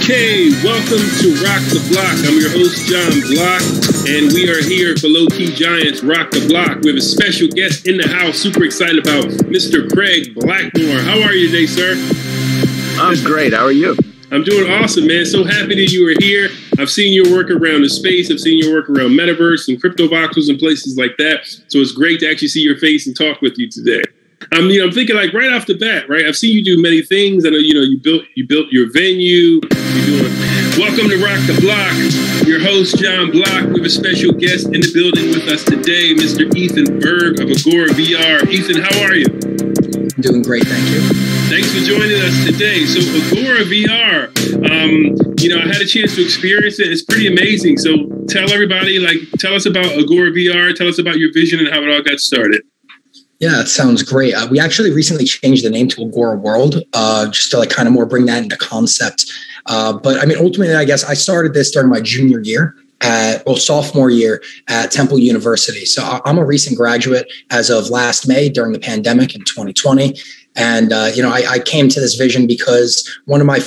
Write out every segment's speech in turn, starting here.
Okay, welcome to Rock the Block. I'm your host, John Block, and we are here for Low Key Giants Rock the Block. We have a special guest in the house. Super excited about Mr. Craig Blackmore. How are you today, sir? I'm great. How are you? I'm doing awesome, man. So happy that you are here. I've seen your work around the space. I've seen your work around Metaverse and crypto voxels and places like that. So it's great to actually see your face and talk with you today. I'm thinking like right off the bat, right? I've seen you do many things. I know, you built your venue. Welcome to Rock the Block. Your host, John Block. We have a special guest in the building with us today, Mr. Ethan Berg of Agora VR. Ethan, how are you? I'm doing great, thank you. Thanks for joining us today. So Agora VR, I had a chance to experience it. It's pretty amazing. So tell everybody, tell us about Agora VR. Tell us about your vision and how it all got started. Yeah, it sounds great. We actually recently changed the name to Agora World, just to kind of more bring that into concept. But I mean, ultimately, I guess I started this during my junior year, sophomore year at Temple University. So I'm a recent graduate as of last May during the pandemic in 2020. And, I came to this vision because one of my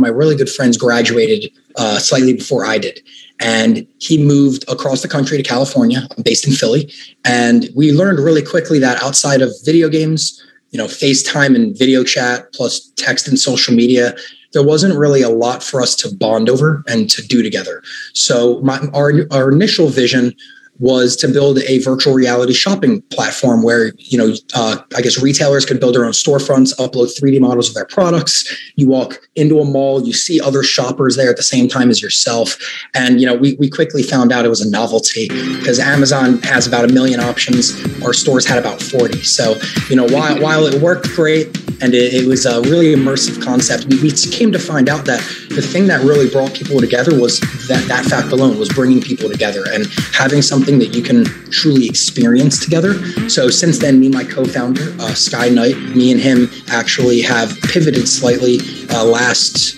really good friends graduated slightly before I did. And he moved across the country to California. I'm based in Philly. And we learned really quickly that outside of video games, FaceTime and video chat plus text and social media, there wasn't really a lot for us to bond over and to do together. So our initial vision was to build a virtual reality shopping platform where, retailers could build their own storefronts, upload 3D models of their products. You walk into a mall, you see other shoppers there at the same time as yourself. And, we quickly found out it was a novelty because Amazon has about 1 million options. Our stores had about 40. So, while it worked great and it was a really immersive concept, we came to find out that the thing that really brought people together was that fact alone, was bringing people together and having something that you can truly experience together. So since then, me and my co-founder, Sky Knight, me and him actually have pivoted slightly last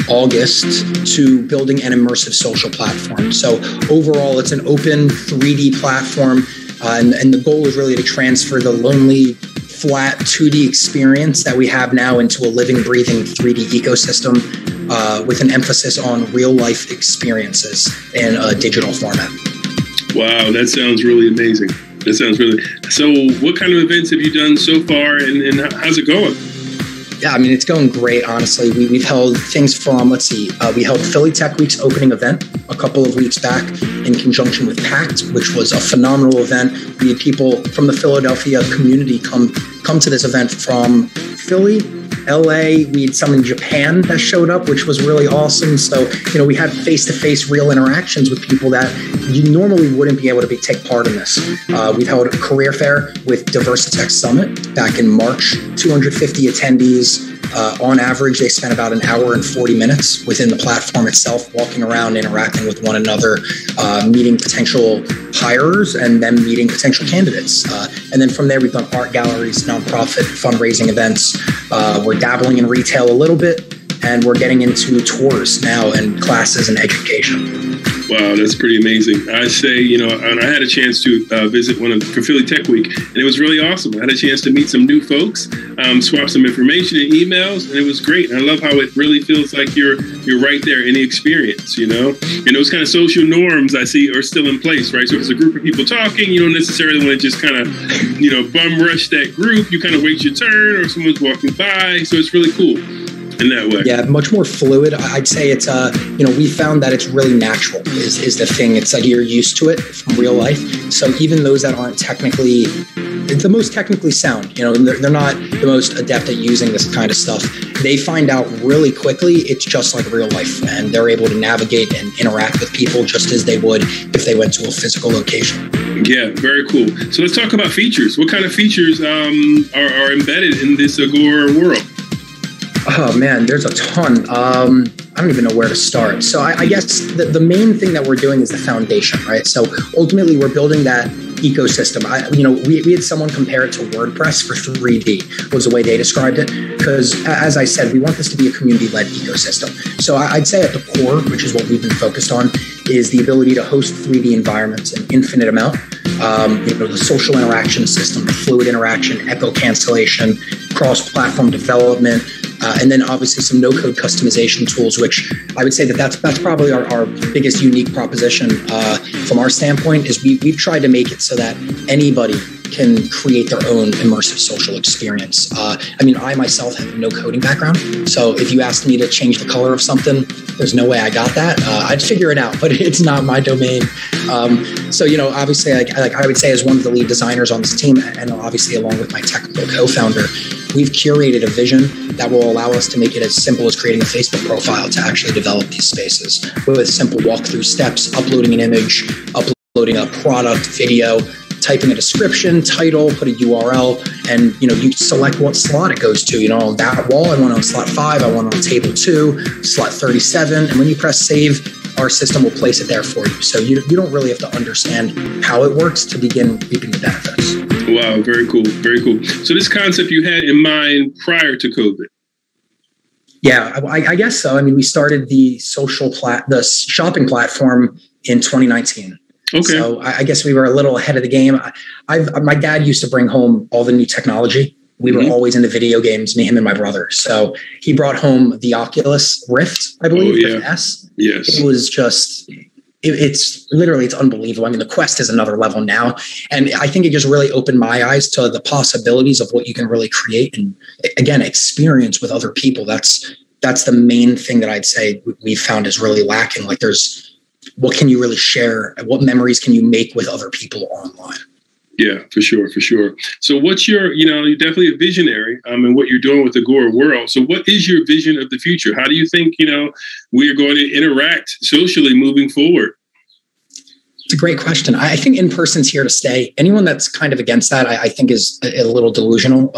August to building an immersive social platform. So overall, it's an open 3D platform. And the goal is really to transfer the lonely, flat 2D experience that we have now into a living, breathing 3D ecosystem with an emphasis on real life experiences in a digital format. Wow, that sounds really amazing. So what kind of events have you done so far and how's it going? Yeah, I mean, it's going great, honestly. We've held things from, we held Philly Tech Week's opening event a couple of weeks back in conjunction with PACT, which was a phenomenal event. We had people from the Philadelphia community come to this event from Philly, LA. We had some in Japan that showed up, which was really awesome. So, we had face-to-face real interactions with people that you normally wouldn't be able to take part in this. We've held a career fair with Diversitech Summit back in March, 250 attendees. On average, they spent about 1 hour and 40 minutes within the platform itself, walking around, interacting with one another, meeting potential hirers, and then meeting potential candidates. And then from there, we've done art galleries, nonprofit fundraising events. We're dabbling in retail a little bit, and we're getting into tours now and classes and education. Wow, that's pretty amazing. I say, and I had a chance to visit for Philly Tech Week, and it was really awesome. I had a chance to meet some new folks, swap some information and emails, and it was great. And I love how it really feels like you're right there in the experience, And those kind of social norms I see are still in place, right? So if it's a group of people talking, you don't necessarily want to just kind of, bum rush that group. You kind of wait your turn or someone's walking by. So it's really cool in that way. Yeah, much more fluid. I'd say it's, we found that it's really natural is the thing. It's like you're used to it from real life. So even those that aren't technically the most technically sound, they're not the most adept at using this kind of stuff. They find out really quickly it's just like real life, and they're able to navigate and interact with people just as they would if they went to a physical location. Yeah, very cool. So let's talk about features. What kind of features are embedded in this Agora world? Oh man, there's a ton. I don't even know where to start. So I guess the main thing that we're doing is the foundation, right? So ultimately we're building that ecosystem. We had someone compare it to WordPress for 3D was the way they described it. Because as I said, we want this to be a community-led ecosystem. So I'd say at the core, which is what we've been focused on, is the ability to host 3D environments an infinite amount. The social interaction system, the fluid interaction, echo cancellation, cross-platform development, And then obviously some no-code customization tools, which I would say that's probably our biggest unique proposition from our standpoint, is we've tried to make it so that anybody can create their own immersive social experience. I myself have no coding background, so if you asked me to change the color of something, there's no way I got that. I'd figure it out, but it's not my domain. Obviously, I would say as one of the lead designers on this team, and obviously along with my technical co-founder, we've curated a vision that will allow us to make it as simple as creating a Facebook profile to actually develop these spaces with simple walkthrough steps, uploading an image, uploading a product, video, typing a description, title, put a URL, and you select what slot it goes to. On that wall, I want it on slot 5, I want it on table 2, slot 37, and when you press save, our system will place it there for you. So you don't really have to understand how it works to begin reaping the benefits. Wow, very cool, very cool. So this concept you had in mind prior to COVID? Yeah, I guess so. We started the the shopping platform in 2019. Okay. So I guess we were a little ahead of the game. My dad used to bring home all the new technology. We were always into video games, me, him, and my brother. So he brought home the Oculus Rift, I believe, with S. Yes. It was just, it's unbelievable. The Quest is another level now. And I think it just really opened my eyes to the possibilities of what you can really create and, again, experience with other people. That's the main thing that I'd say we found is really lacking. What can you really share? What memories can you make with other people online? Yeah, for sure. So what's you're definitely a visionary in what you're doing with the Agora world. So what is your vision of the future? How do you think, we are going to interact socially moving forward? It's a great question. I think in-person's here to stay. Anyone that's kind of against that, I think is a little delusional,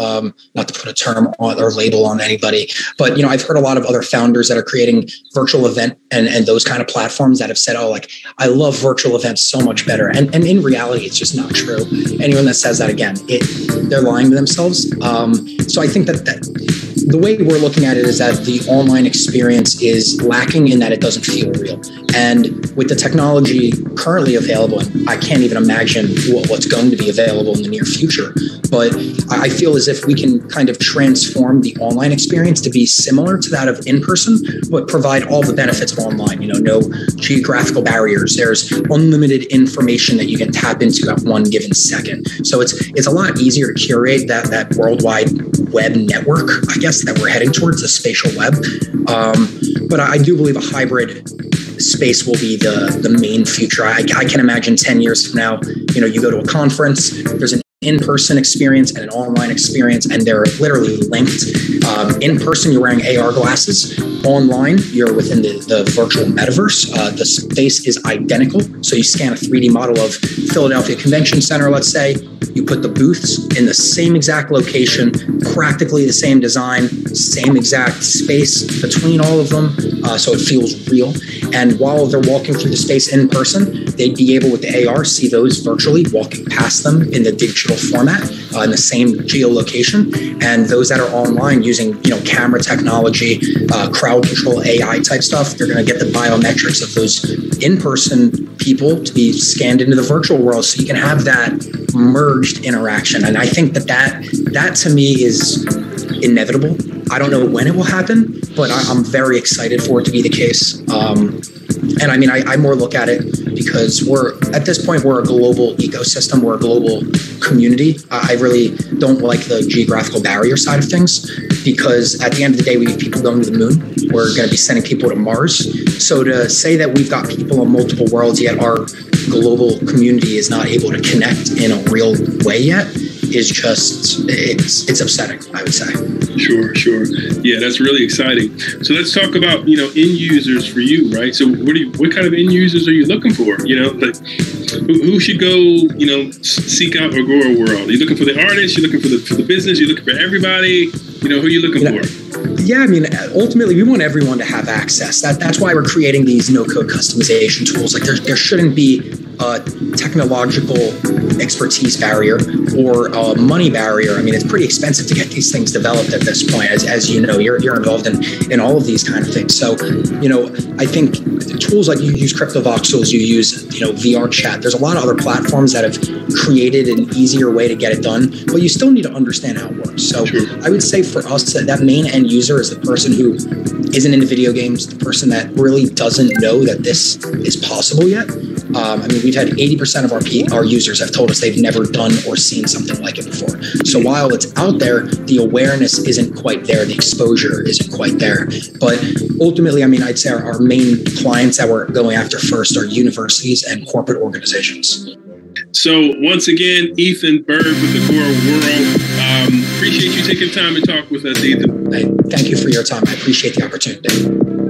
not to put a term on or label on anybody. But, I've heard a lot of other founders that are creating virtual event and those kind of platforms that have said, I love virtual events so much better. And in reality, it's just not true. Anyone that says that, again, they're lying to themselves. So I think that the way we're looking at it is that the online experience is lacking in that it doesn't feel real. And with the technology currently available, and I can't even imagine what's going to be available in the near future, but I feel as if we can kind of transform the online experience to be similar to that of in-person, but provide all the benefits of online. No geographical barriers. There's unlimited information that you can tap into at one given second. So it's a lot easier to curate that worldwide web network, I guess, that we're heading towards, the spatial web. But I do believe a hybrid space will be the main future. I can imagine 10 years from now, you go to a conference, there's an in-person experience and an online experience, and they're literally linked. In person, you're wearing AR glasses. Online, you're within the virtual metaverse. The space is identical. So you scan a 3D model of Philadelphia Convention Center, let's say. You put the booths in the same exact location, practically the same design, same exact space between all of them. So it feels real. And while they're walking through the space in person, they'd be able with the AR see those virtually walking past them in the digital format in the same geolocation. And those that are online using camera technology, crowd control, AI type stuff, they're going to get the biometrics of those in-person people to be scanned into the virtual world, so you can have that merged interaction. And I think that to me is inevitable. I don't know when it will happen, but I'm very excited for it to be the case. And I more look at it because at this point, we're a global ecosystem. We're a global community. I really don't like the geographical barrier side of things, because at the end of the day, we have people going to the moon. We're going to be sending people to Mars. So to say that we've got people in multiple worlds, yet our global community is not able to connect in a real way yet, is just, it's upsetting, I would say. Sure. Yeah, that's really exciting. So let's talk about, end users for you, right? So what kind of end users are you looking for? Who should go, seek out Agora World? Are you looking for the artists? You're looking for the business? You're looking for everybody? Who are you looking for? Yeah, ultimately, we want everyone to have access. That's why we're creating these no-code customization tools. There shouldn't be a technological expertise barrier or a money barrier. It's pretty expensive to get these things developed at this point. As you know, you're involved in all of these kind of things. So, I think tools like you use CryptoVoxels, you use VR chat. There's a lot of other platforms that have created an easier way to get it done, but you still need to understand how it works. So I would say for us that main end user is the person who isn't into video games, the person that really doesn't know that this is possible yet. We've had 80% of our users have told us they've never done or seen something like it before. So while it's out there, the awareness isn't quite there, the exposure isn't quite there. But ultimately, I'd say our main clients that we're going after first are universities and corporate organizations. So once again, Ethan Berg with the Agora World. Appreciate you taking time to talk with us, Ethan. Hey, thank you for your time. I appreciate the opportunity.